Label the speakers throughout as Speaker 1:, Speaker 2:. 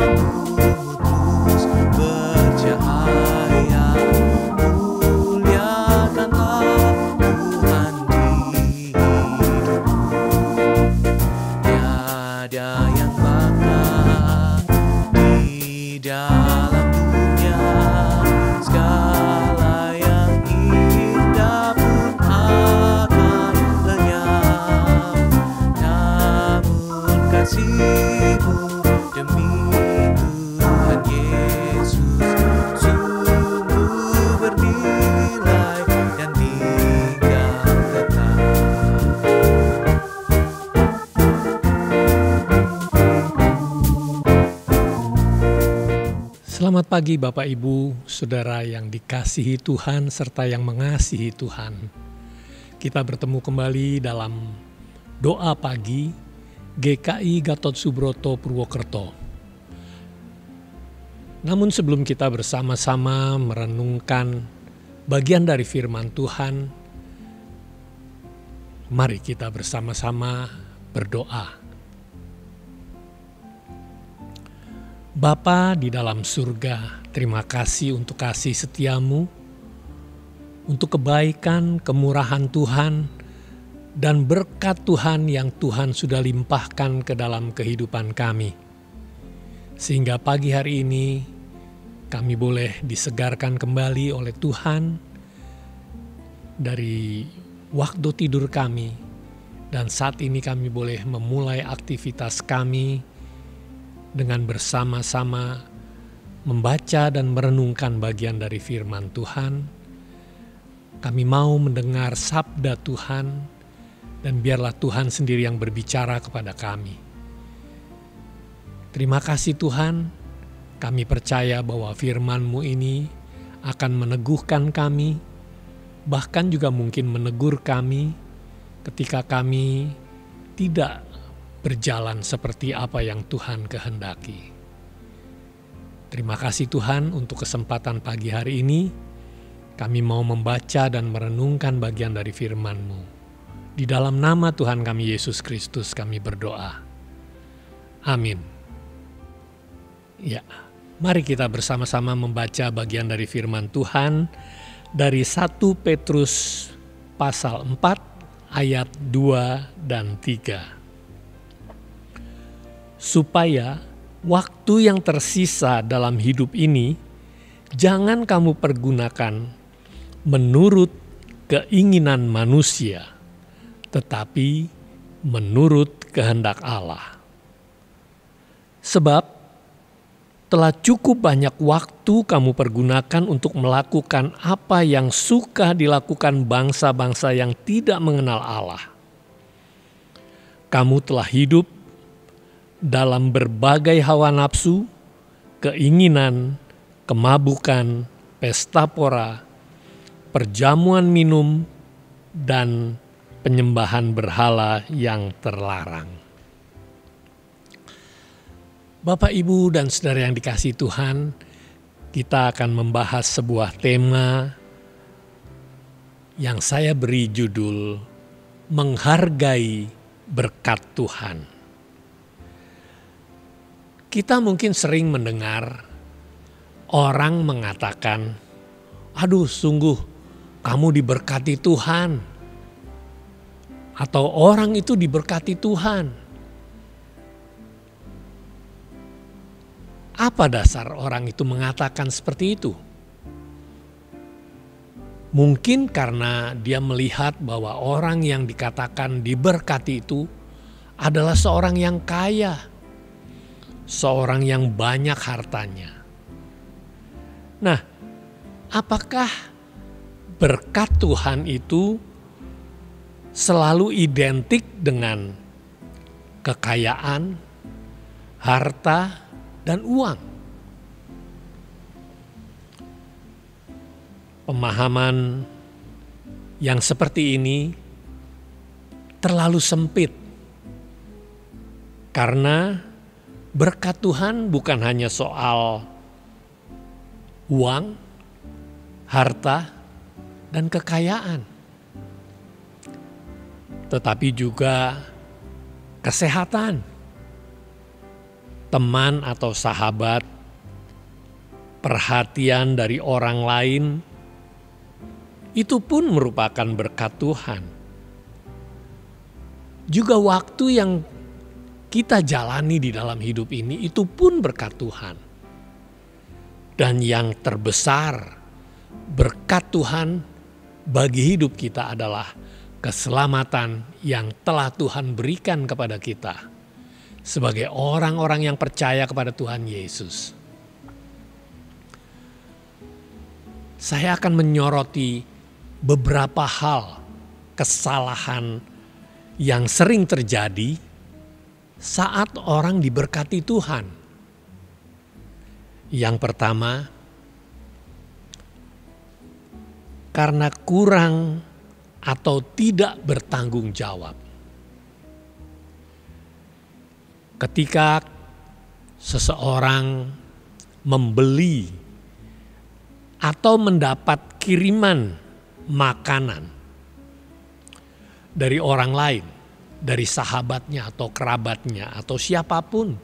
Speaker 1: terus bercahaya. Muliakanlah Tuhan di hidupku. Tiada yang bangga di dalam dunia, segala yang indah pun akan lenyap. Namun kasih-Mu demi Tuhan Yesus sungguh bernilai dan tinggal tetap.
Speaker 2: Selamat pagi Bapak Ibu, Saudara yang dikasihi Tuhan serta yang mengasihi Tuhan. Kita bertemu kembali dalam doa pagi GKI Gatot Subroto Purwokerto. Namun sebelum kita bersama-sama merenungkan bagian dari firman Tuhan, mari kita bersama-sama berdoa. Bapa di dalam surga, terima kasih untuk kasih setia-Mu, untuk kebaikan, kemurahan Tuhan, dan berkat Tuhan yang Tuhan sudah limpahkan ke dalam kehidupan kami. Sehingga pagi hari ini kami boleh disegarkan kembali oleh Tuhan dari waktu tidur kami, dan saat ini kami boleh memulai aktivitas kami dengan bersama-sama membaca dan merenungkan bagian dari firman Tuhan. Kami mau mendengar sabda Tuhan, dan biarlah Tuhan sendiri yang berbicara kepada kami. Terima kasih Tuhan, kami percaya bahwa firman-Mu ini akan meneguhkan kami, bahkan juga mungkin menegur kami ketika kami tidak berjalan seperti apa yang Tuhan kehendaki. Terima kasih Tuhan untuk kesempatan pagi hari ini. Kami mau membaca dan merenungkan bagian dari firman-Mu. Di dalam nama Tuhan kami Yesus Kristus kami berdoa. Amin. Ya, mari kita bersama-sama membaca bagian dari firman Tuhan dari 1 Petrus pasal 4 ayat 2 dan 3. Supaya waktu yang tersisa dalam hidup ini jangan kamu pergunakan menurut keinginan manusia, tetapi menurut kehendak Allah. Sebab telah cukup banyak waktu kamu pergunakan untuk melakukan apa yang suka dilakukan bangsa-bangsa yang tidak mengenal Allah. Kamu telah hidup dalam berbagai hawa nafsu, keinginan, kemabukan, pesta pora, perjamuan minum, dan penyembahan berhala yang terlarang. Bapak, Ibu, dan Saudara yang dikasihi Tuhan, kita akan membahas sebuah tema yang saya beri judul Menghargai Berkat Tuhan. Kita mungkin sering mendengar orang mengatakan, aduh sungguh kamu diberkati Tuhan. Atau orang itu diberkati Tuhan. Apa dasar orang itu mengatakan seperti itu? Mungkin karena dia melihat bahwa orang yang dikatakan diberkati itu adalah seorang yang kaya. Seorang yang banyak hartanya. Nah, apakah berkat Tuhan itu selalu identik dengan kekayaan, harta, dan uang? Pemahaman yang seperti ini terlalu sempit, karena berkat Tuhan bukan hanya soal uang, harta, dan kekayaan, tetapi juga kesehatan, teman atau sahabat, perhatian dari orang lain, itu pun merupakan berkat Tuhan. Juga waktu yang kita jalani di dalam hidup ini itu pun berkat Tuhan. Dan yang terbesar berkat Tuhan bagi hidup kita adalah keselamatan yang telah Tuhan berikan kepada kita sebagai orang-orang yang percaya kepada Tuhan Yesus. Saya akan menyoroti beberapa hal kesalahan yang sering terjadi saat orang diberkati Tuhan. Yang pertama, karena kurang atau tidak bertanggung jawab. Ketika seseorang membeli atau mendapat kiriman makanan dari orang lain, dari sahabatnya atau kerabatnya atau siapapun,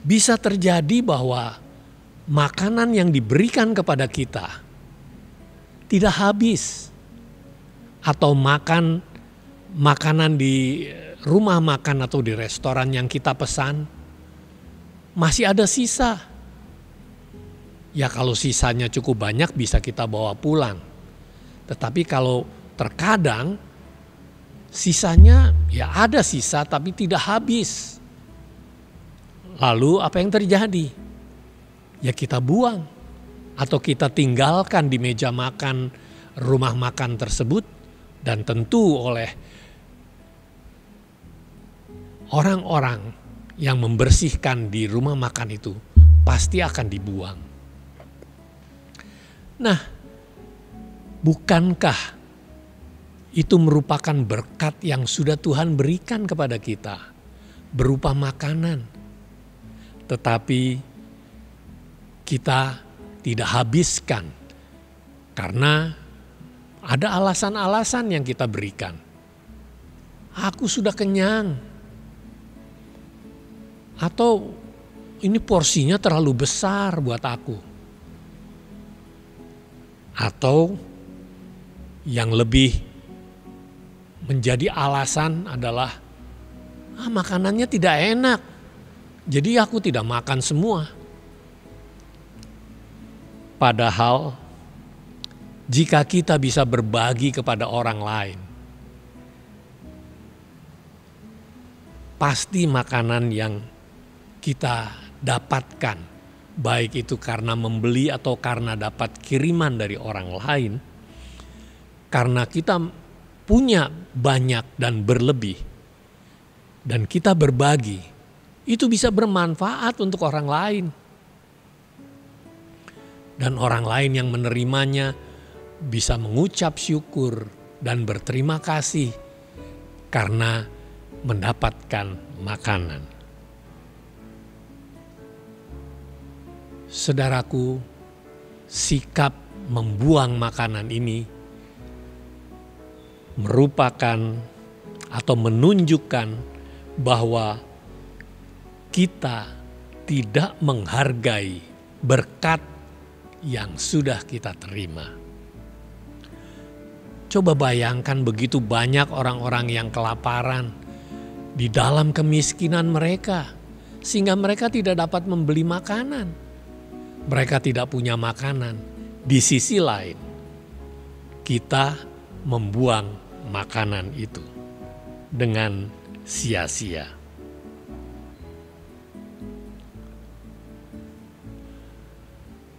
Speaker 2: bisa terjadi bahwa makanan yang diberikan kepada kita tidak habis, atau makanan di rumah makan atau di restoran yang kita pesan masih ada sisa. Ya kalau sisanya cukup banyak bisa kita bawa pulang. Tetapi kalau terkadang sisanya ya ada sisa tapi tidak habis. Lalu apa yang terjadi? Ya kita buang atau kita tinggalkan di meja makan rumah makan tersebut, dan tentu oleh orang-orang yang membersihkan di rumah makan itu pasti akan dibuang. Nah, bukankah itu merupakan berkat yang sudah Tuhan berikan kepada kita berupa makanan? Tetapi kita tidak habiskan karena ada alasan-alasan yang kita berikan. Aku sudah kenyang. Atau ini porsinya terlalu besar buat aku. Atau yang lebih menjadi alasan adalah makanannya tidak enak. Jadi aku tidak makan semua. Padahal jika kita bisa berbagi kepada orang lain, pasti makanan yang kita dapatkan, baik itu karena membeli atau karena dapat kiriman dari orang lain, karena kita punya banyak dan berlebih, dan kita berbagi, itu bisa bermanfaat untuk orang lain. Dan orang lain yang menerimanya bisa mengucap syukur dan berterima kasih karena mendapatkan makanan. Saudaraku, sikap membuang makanan ini merupakan atau menunjukkan bahwa kita tidak menghargai berkat yang sudah kita terima. Coba bayangkan begitu banyak orang-orang yang kelaparan di dalam kemiskinan mereka, sehingga mereka tidak dapat membeli makanan. Mereka tidak punya makanan. Di sisi lain, kita membuang makanan itu dengan sia-sia.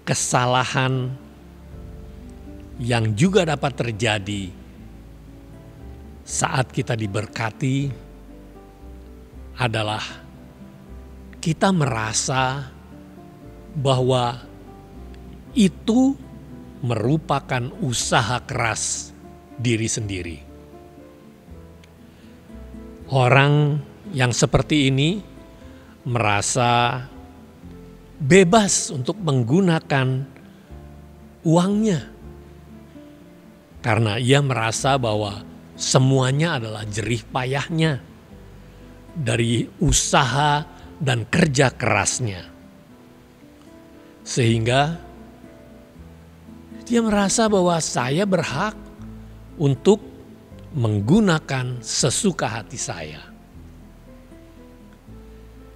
Speaker 2: Kesalahan yang juga dapat terjadi saat kita diberkati adalah kita merasa bahwa itu merupakan usaha keras diri sendiri. Orang yang seperti ini merasa bebas untuk menggunakan uangnya karena ia merasa bahwa semuanya adalah jerih payahnya. dari usaha dan kerja kerasnya. Sehingga dia merasa bahwa saya berhak untuk menggunakan sesuka hati saya.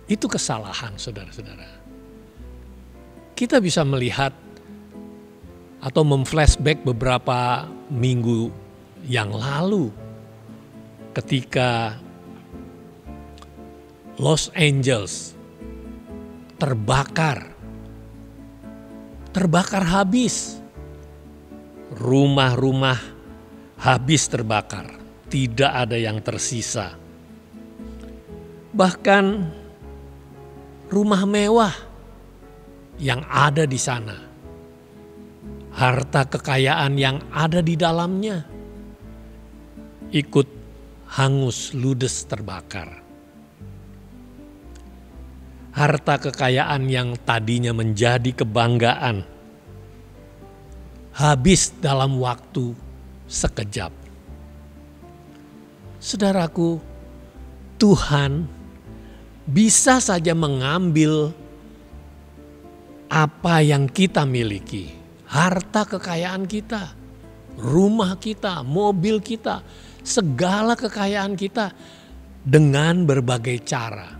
Speaker 2: Itu kesalahan, saudara-saudara. Kita bisa melihat atau memflashback beberapa minggu yang lalu ketika Los Angeles terbakar habis. Rumah-rumah habis terbakar, tidak ada yang tersisa. Bahkan rumah mewah yang ada di sana, harta kekayaan yang ada di dalamnya, ikut hangus ludes terbakar. Harta kekayaan yang tadinya menjadi kebanggaan, habis dalam waktu sekejap. Saudaraku, Tuhan bisa saja mengambil apa yang kita miliki, harta kekayaan kita, rumah kita, mobil kita, segala kekayaan kita dengan berbagai cara.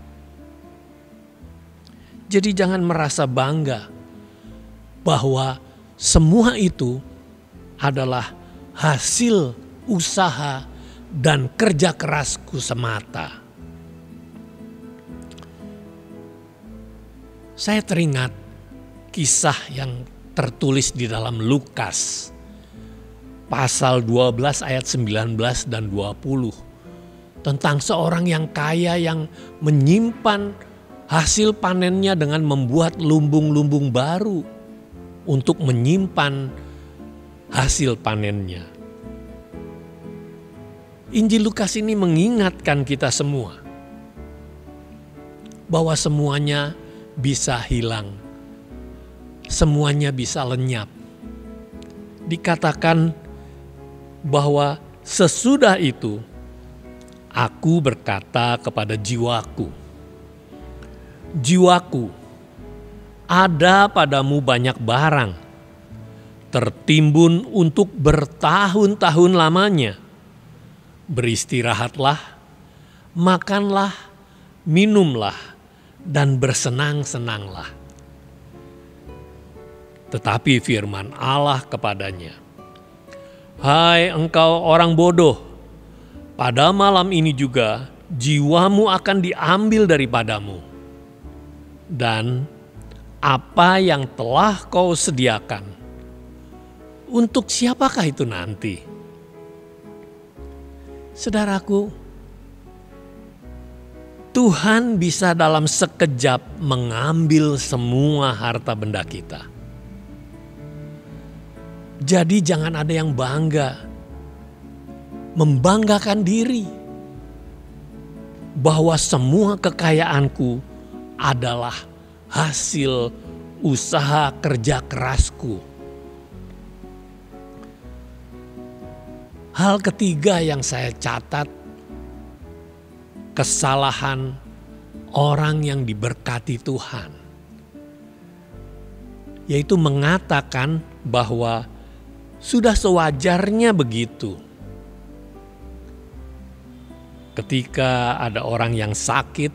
Speaker 2: Jadi jangan merasa bangga bahwa semua itu adalah hasil usaha dan kerja kerasku semata. Saya teringat kisah yang tertulis di dalam Lukas pasal 12 ayat 19 dan 20 tentang seorang yang kaya yang menyimpan hasil panennya dengan membuat lumbung-lumbung baru untuk menyimpan hasil panennya. Injil Lukas ini mengingatkan kita semua bahwa semuanya bisa hilang, semuanya bisa lenyap. Dikatakan bahwa sesudah itu aku berkata kepada jiwaku, jiwaku, ada padamu banyak barang, tertimbun untuk bertahun-tahun lamanya. Beristirahatlah, makanlah, minumlah, dan bersenang-senanglah. Tetapi firman Allah kepadanya, hai engkau orang bodoh, pada malam ini juga jiwamu akan diambil daripadamu. Dan apa yang telah kau sediakan, untuk siapakah itu nanti? Saudaraku, Tuhan bisa dalam sekejap mengambil semua harta benda kita. Jadi jangan ada yang bangga, membanggakan diri bahwa semua kekayaanku adalah hasil usaha kerja kerasku. Hal ketiga yang saya catat, kesalahan orang yang diberkati Tuhan, yaitu mengatakan bahwa sudah sewajarnya begitu. Ketika ada orang yang sakit,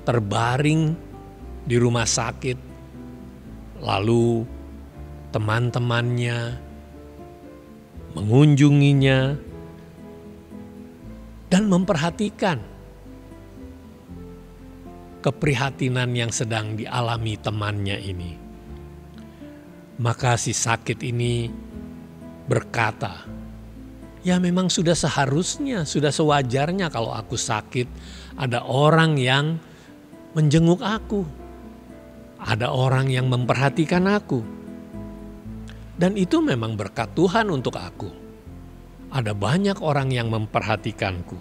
Speaker 2: terbaring di rumah sakit, lalu teman-temannya mengunjunginya dan memperhatikan keprihatinan yang sedang dialami temannya ini. Maka si sakit ini berkata, ya memang sudah seharusnya, sudah sewajarnya kalau aku sakit ada orang yang menjenguk aku. Ada orang yang memperhatikan aku. Dan itu memang berkat Tuhan untuk aku. Ada banyak orang yang memperhatikanku.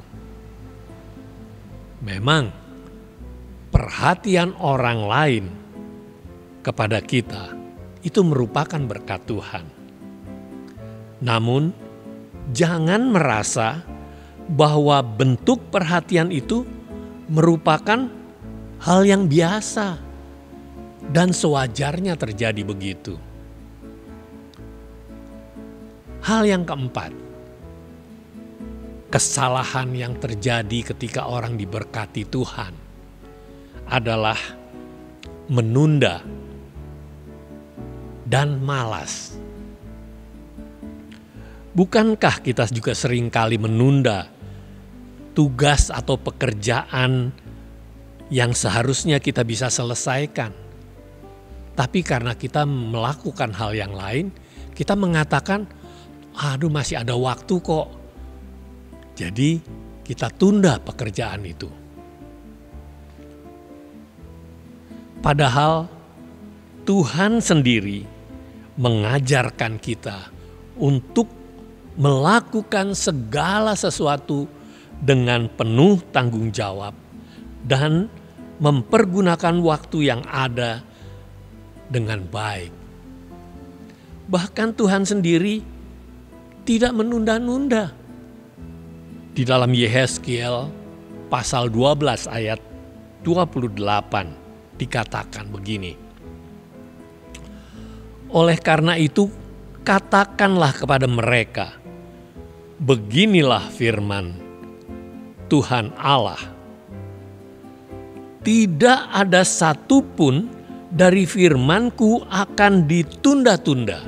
Speaker 2: Memang perhatian orang lain kepada kita itu merupakan berkat Tuhan. Namun jangan merasa bahwa bentuk perhatian itu merupakan hal yang biasa dan sewajarnya terjadi begitu. Hal yang keempat, kesalahan yang terjadi ketika orang diberkati Tuhan adalah menunda dan malas. Bukankah kita juga seringkali menunda tugas atau pekerjaan yang seharusnya kita bisa selesaikan? Tapi karena kita melakukan hal yang lain, kita mengatakan, aduh masih ada waktu kok. Jadi kita tunda pekerjaan itu. Padahal Tuhan sendiri mengajarkan kita untuk melakukan segala sesuatu dengan penuh tanggung jawab dan mempergunakan waktu yang ada dengan baik. Bahkan Tuhan sendiri tidak menunda-nunda. Di dalam Yehezkiel pasal 12 ayat 28 dikatakan begini. Oleh karena itu katakanlah kepada mereka, beginilah firman Tuhan Allah. Tidak ada satupun dari firman-Ku akan ditunda-tunda.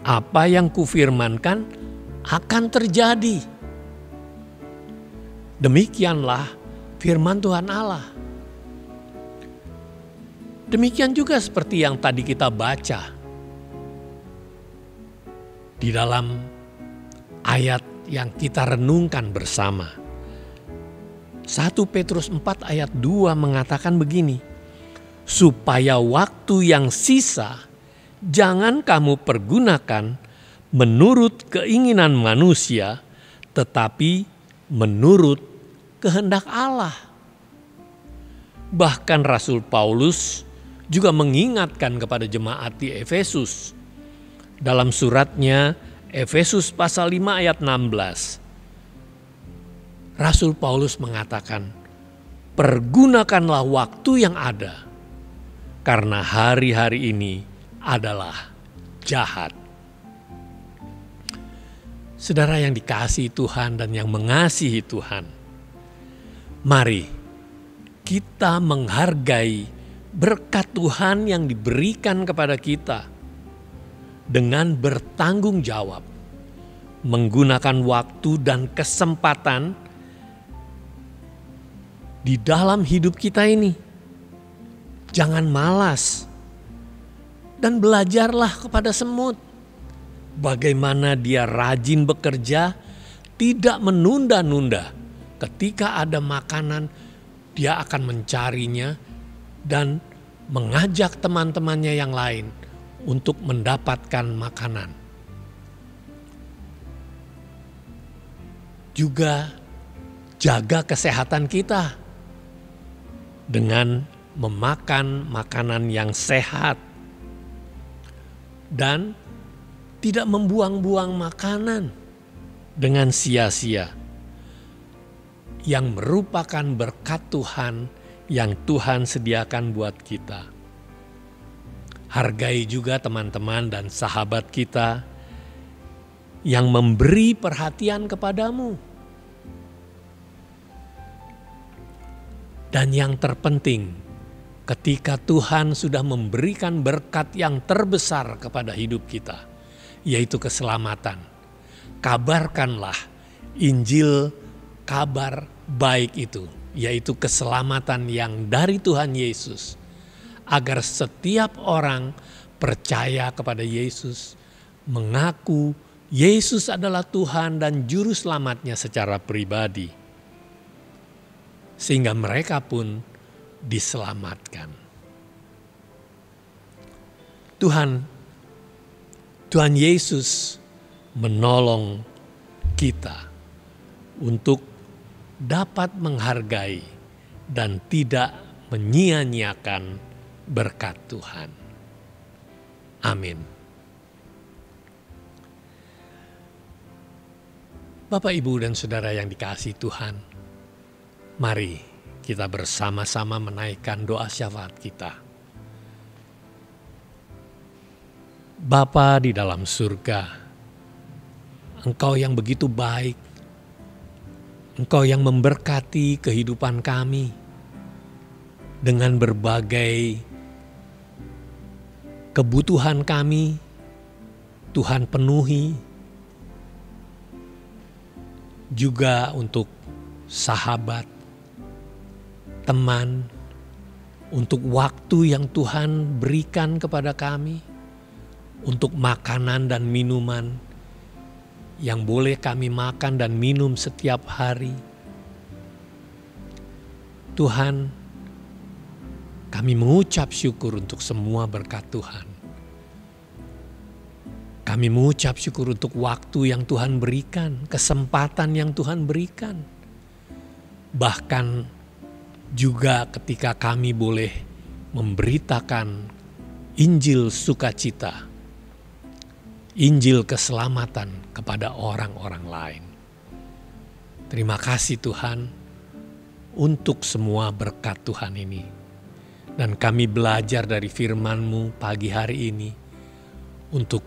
Speaker 2: Apa yang kufirmankan akan terjadi. Demikianlah firman Tuhan Allah. Demikian juga seperti yang tadi kita baca di dalam ayat yang kita renungkan bersama. 1 Petrus 4 ayat 2 mengatakan begini, supaya waktu yang sisa jangan kamu pergunakan menurut keinginan manusia, tetapi menurut kehendak Allah. Bahkan Rasul Paulus juga mengingatkan kepada jemaat di Efesus. Dalam suratnya Efesus pasal 5 ayat 16. Rasul Paulus mengatakan, pergunakanlah waktu yang ada, karena hari-hari ini adalah jahat. Saudara yang dikasihi Tuhan dan yang mengasihi Tuhan, mari kita menghargai berkat Tuhan yang diberikan kepada kita dengan bertanggung jawab, menggunakan waktu dan kesempatan di dalam hidup kita ini. Jangan malas dan belajarlah kepada semut. Bagaimana dia rajin bekerja, tidak menunda-nunda. Ketika ada makanan, dia akan mencarinya dan mengajak teman-temannya yang lain untuk mendapatkan makanan. Juga jaga kesehatan kita dengan memakan makanan yang sehat dan tidak membuang-buang makanan dengan sia-sia, yang merupakan berkat Tuhan yang Tuhan sediakan buat kita. Hargai juga teman-teman dan sahabat kita yang memberi perhatian kepadamu. Dan yang terpenting, ketika Tuhan sudah memberikan berkat yang terbesar kepada hidup kita, yaitu keselamatan, kabarkanlah Injil kabar baik itu, yaitu keselamatan yang dari Tuhan Yesus, agar setiap orang percaya kepada Yesus, mengaku Yesus adalah Tuhan dan Juru Selamatnya secara pribadi, sehingga mereka pun diselamatkan. Tuhan Yesus menolong kita untuk dapat menghargai dan tidak menyia-nyiakan berkat Tuhan. Amin. Bapak, Ibu, dan Saudara yang dikasihi Tuhan, Mari kita bersama-sama menaikkan doa syafaat kita. Bapa di dalam surga, Engkau yang begitu baik, Engkau yang memberkati kehidupan kami dengan berbagai kebutuhan kami, Tuhan penuhi, juga untuk sahabat, teman, untuk waktu yang Tuhan berikan kepada kami, untuk makanan dan minuman yang boleh kami makan dan minum setiap hari. Tuhan, kami mengucap syukur untuk semua berkat Tuhan. Kami mengucap syukur untuk waktu yang Tuhan berikan, kesempatan yang Tuhan berikan. Bahkan juga ketika kami boleh memberitakan Injil sukacita, Injil keselamatan kepada orang-orang lain. Terima kasih Tuhan untuk semua berkat Tuhan ini. Dan kami belajar dari firman-Mu pagi hari ini untuk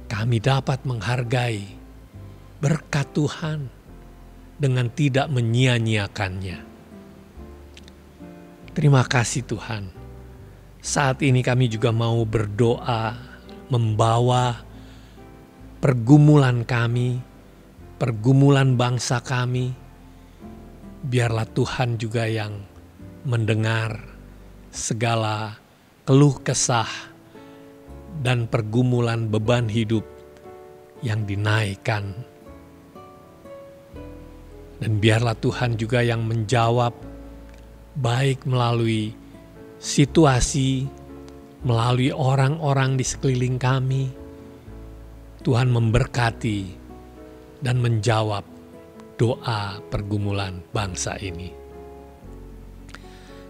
Speaker 2: kami dapat menghargai berkat Tuhan dengan tidak menyia-nyiakannya. Terima kasih Tuhan. Saat ini kami juga mau berdoa membawa pergumulan kami, pergumulan bangsa kami. Biarlah Tuhan juga yang mendengar segala keluh kesah dan pergumulan beban hidup yang dinaikkan. Dan biarlah Tuhan juga yang menjawab baik melalui situasi, melalui orang-orang di sekeliling kami. Tuhan memberkati dan menjawab doa pergumulan bangsa ini.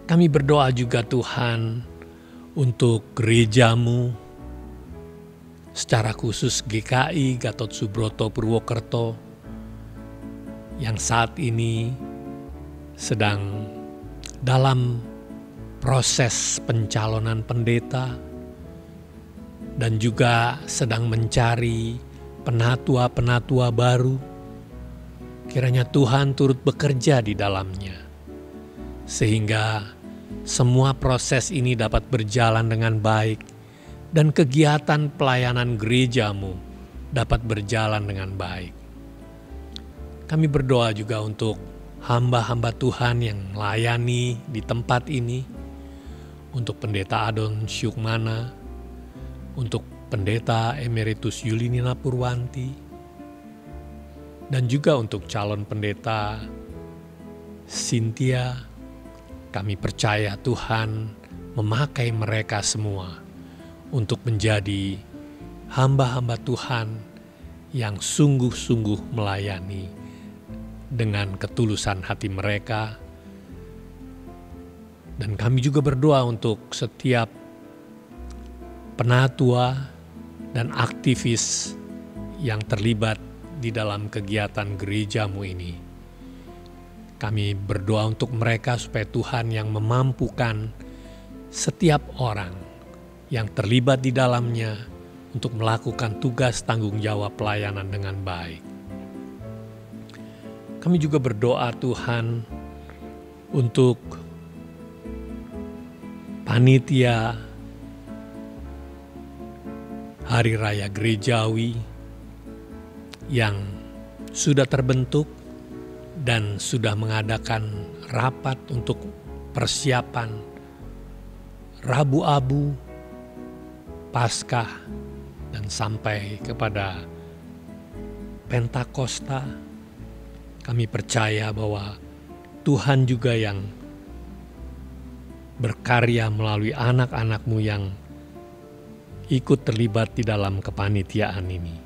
Speaker 2: Kami berdoa juga Tuhan untuk gereja-Mu, secara khusus GKI Gatot Subroto Purwokerto yang saat ini sedang dalam proses pencalonan pendeta dan juga sedang mencari penatua-penatua baru. Kiranya Tuhan turut bekerja di dalamnya sehingga semua proses ini dapat berjalan dengan baik dan kegiatan pelayanan gereja-Mu dapat berjalan dengan baik. Kami berdoa juga untuk hamba-hamba Tuhan yang melayani di tempat ini, untuk Pendeta Adon Syukmana, untuk Pendeta Emeritus Yulinina Purwanti, dan juga untuk calon pendeta Cynthia. Kami percaya Tuhan memakai mereka semua untuk menjadi hamba-hamba Tuhan yang sungguh-sungguh melayani dengan ketulusan hati mereka. Dan kami juga berdoa untuk setiap penatua dan aktivis yang terlibat di dalam kegiatan gereja-Mu ini. Kami berdoa untuk mereka supaya Tuhan yang memampukan setiap orang yang terlibat di dalamnya untuk melakukan tugas tanggung jawab pelayanan dengan baik. Kami juga berdoa Tuhan untuk panitia Hari Raya Gerejawi yang sudah terbentuk dan sudah mengadakan rapat untuk persiapan Rabu Abu, Paskah, dan sampai kepada Pentakosta. Kami percaya bahwa Tuhan juga yang berkarya melalui anak-anak-Mu yang ikut terlibat di dalam kepanitiaan ini.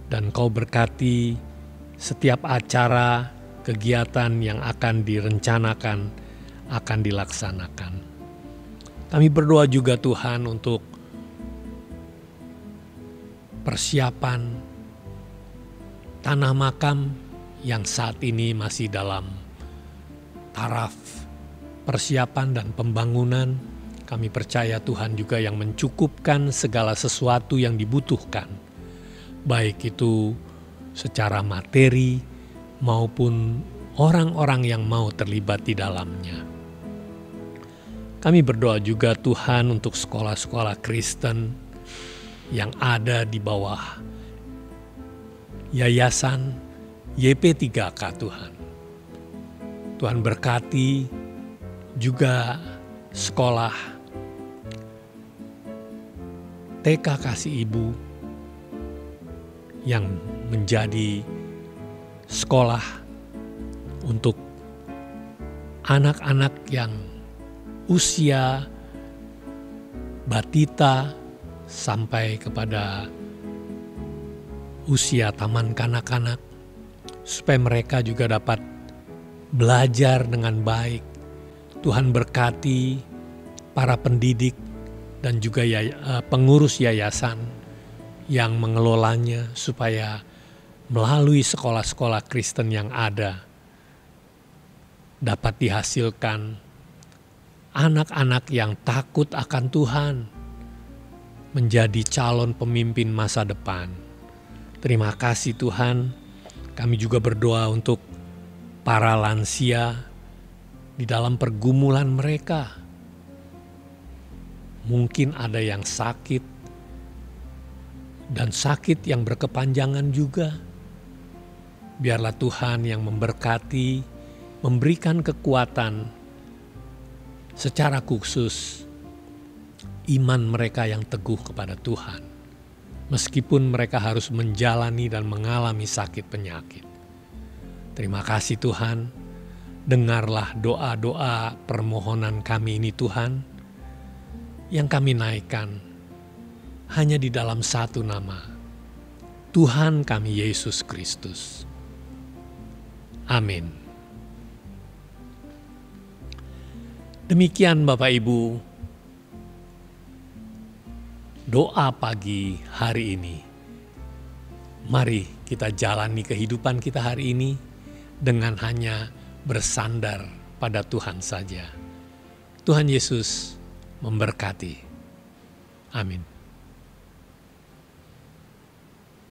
Speaker 2: Dan Kau berkati setiap acara, kegiatan yang akan direncanakan, akan dilaksanakan. Kami berdoa juga Tuhan untuk persiapan tanah makam yang saat ini masih dalam taraf persiapan dan pembangunan, kami percaya Tuhan juga yang mencukupkan segala sesuatu yang dibutuhkan, baik itu secara materi maupun orang-orang yang mau terlibat di dalamnya. Kami berdoa juga Tuhan untuk sekolah-sekolah Kristen yang ada di bawah Yayasan YP3K Tuhan. Tuhan berkati juga sekolah TK Kasih Ibu yang menjadi sekolah untuk anak-anak yang usia batita sampai kepada usia taman kanak-kanak, supaya mereka juga dapat belajar dengan baik. Tuhan berkati para pendidik dan juga pengurus yayasan yang mengelolanya, supaya melalui sekolah-sekolah Kristen yang ada dapat dihasilkan anak-anak yang takut akan Tuhan menjadi calon pemimpin masa depan. Terima kasih Tuhan. Kami juga berdoa untuk para lansia di dalam pergumulan mereka. Mungkin ada yang sakit dan sakit yang berkepanjangan juga. Biarlah Tuhan yang memberkati, memberikan kekuatan secara khusus iman mereka yang teguh kepada Tuhan, meskipun mereka harus menjalani dan mengalami sakit penyakit. Terima kasih Tuhan, dengarlah doa-doa permohonan kami ini Tuhan, yang kami naikkan hanya di dalam satu nama, Tuhan kami Yesus Kristus. Amin. Demikian Bapak Ibu, doa pagi hari ini. Mari kita jalani kehidupan kita hari ini dengan hanya bersandar pada Tuhan saja. Tuhan Yesus memberkati. Amin.